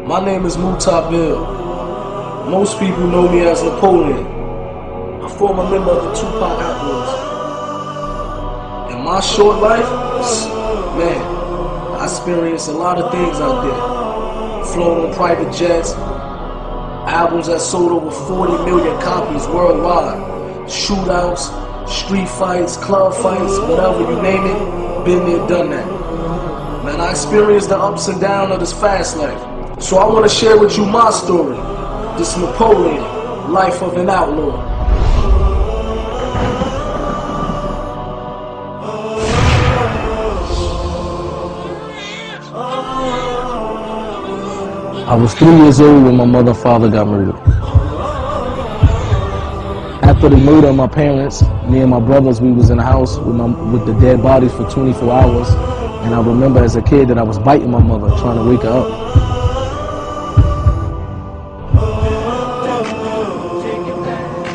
My name is Bill. Most people know me as Napoleon. I form a member of the Tupac Outlaws. In my short life, man, I experienced a lot of things out there. Flown on private jets, albums that sold over 40 million copies worldwide, shootouts, street fights, club fights, whatever you name it, been there, done that. Man, I experienced the ups and downs of this fast life. So I want to share with you my story, this Napoleon, life of an outlaw. I was 3 years old when my mother and father got murdered. After the murder of my parents, me and my brothers, we was in the house with the dead bodies for 24 hours. And I remember as a kid that I was biting my mother, trying to wake her up.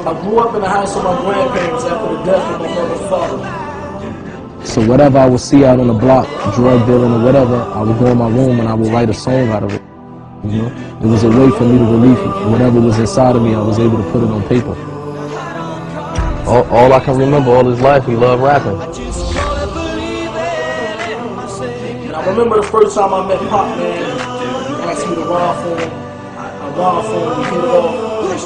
I grew up in the house of my grandparents after the death of my mother and father. So whatever I would see out on the block, drug dealing or whatever, I would go in my room and I would write a song out of it. You know, it was a way for me to relieve it. Whatever was inside of me, I was able to put it on paper. All I can remember all his life, he loved rapping. And I remember the first time I met Pop, man, he asked me to ride for him. I ride for him, we hit it off,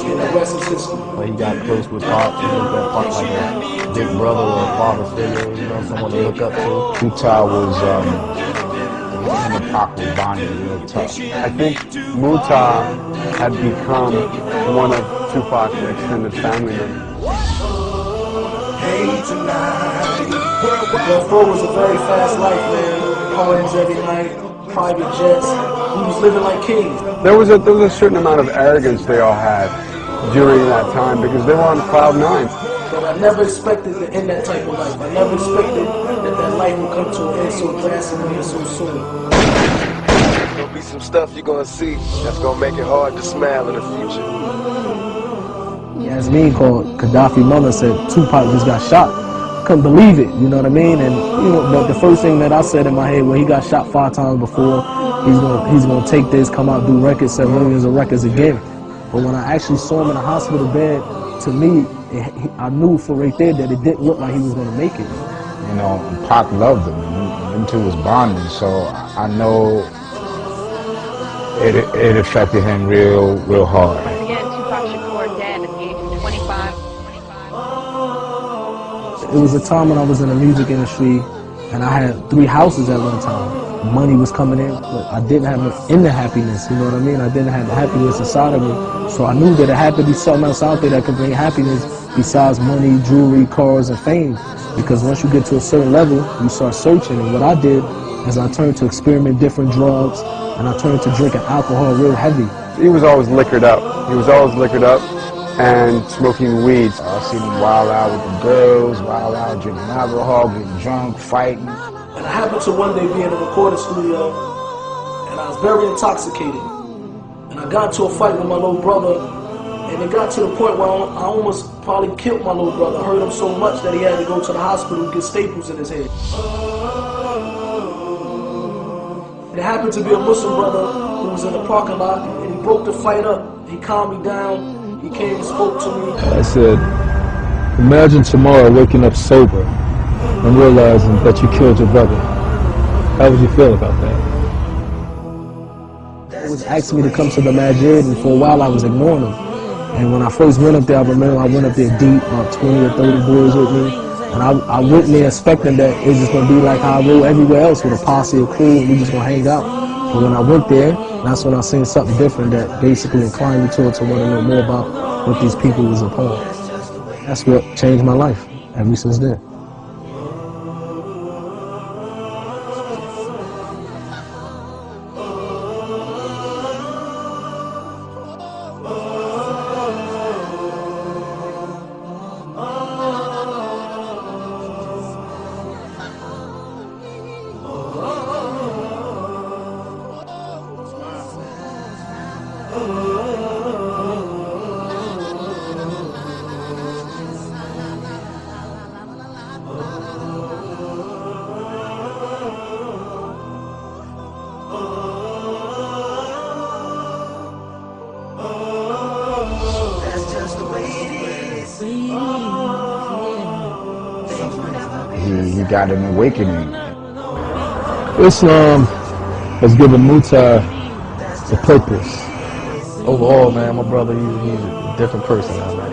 and the rest is history. He got close with Pop, he looked at Pop like a big brother or a father figure, you know, someone to look up to. Muta was, him and Pac was bonding real tough. I think Muta had become one of Tupac's extended family members. Before was a very fast life, man. Parties every night, private jets. We was living like kings. There was a certain amount of arrogance they all had during that time because they were on cloud 9. But I never expected to end that type of life. I never expected that life would come to an end so drastically and so soon. There'll be some stuff you're gonna see that's gonna make it hard to smile in the future. Yasmin called Gaddafi's mother, said Tupac just got shot. Couldn't believe it, you know what I mean? And you know, but the first thing that I said in my head, well, he got shot 5 times before. He's gonna take this, come out, do records, sell millions of records again. But when I actually saw him in a hospital bed, to me, I knew for right there that it didn't look like he was gonna make it. You know, Pac loved him, and them two was bonding, so I know it affected him real hard. It was a time when I was in the music industry and I had 3 houses at one time. Money was coming in, but I didn't have the happiness, you know what I mean? I didn't have the happiness inside of me. So I knew that it had to be something else out there that could bring happiness besides money, jewelry, cars, and fame. Because once you get to a certain level, you start searching. And what I did is I turned to experiment different drugs and I turned to drinking alcohol real heavy. He was always liquored up. And smoking weed. I seen him wild out with the girls, wild out drinking alcohol, getting drunk, fighting. And I happened to one day be in a recording studio, and I was very intoxicated. And I got into a fight with my little brother, and it got to the point where I almost probably killed my little brother. I hurt him so much that he had to go to the hospital and get staples in his head. It happened to be a Muslim brother who was in the parking lot, and he broke the fight up. He calmed me down. He came and spoke to me. I said, imagine tomorrow waking up sober and realizing that you killed your brother. How would you feel about that? He was asking me to come to the Masjid, and for a while I was ignoring him. And when I first went up there, I remember I went up there deep, about 20 or 30 boys with me. And I went there expecting that it was just going to be like how I rode everywhere else with a posse or crew, and we just going to hang out. But when I went there, that's when I seen something different that basically inclined me to want to know more about what these people was upon. That's what changed my life ever since then. got an awakening. Islam has given Muta a purpose. Overall, man, my brother, he's a different person now, man.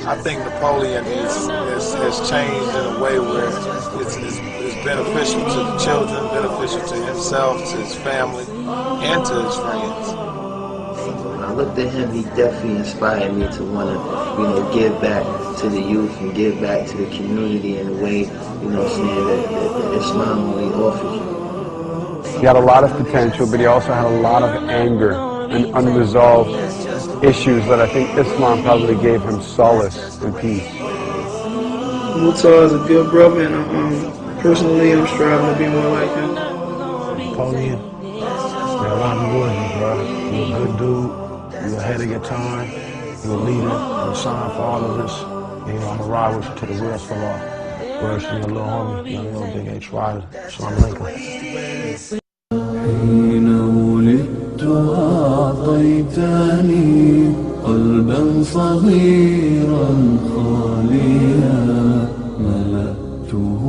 I think Napoleon has changed in a way where it's beneficial to the children, beneficial to himself, to his family, and to his friends. When I looked at him, he definitely inspired me to want to, give back to the youth and give back to the community in a way, saying that Islam only offers you. He had a lot of potential, but he also had a lot of anger and unresolved issues that I think Islam probably gave him solace and peace. Muta is a good brother, and personally, I'm striving to be more like him. Napoleon, man, a lot of words, bro. You're a good dude. You're ahead of your time. You're a leader. You're a sign for all of us. And, I'm gonna ride with you till the wheels fall off. Whereas your little homie, little big H Rider, Sean Lincoln. حين ولدت أعطيتني قلبا صغيرا خاليا ملأته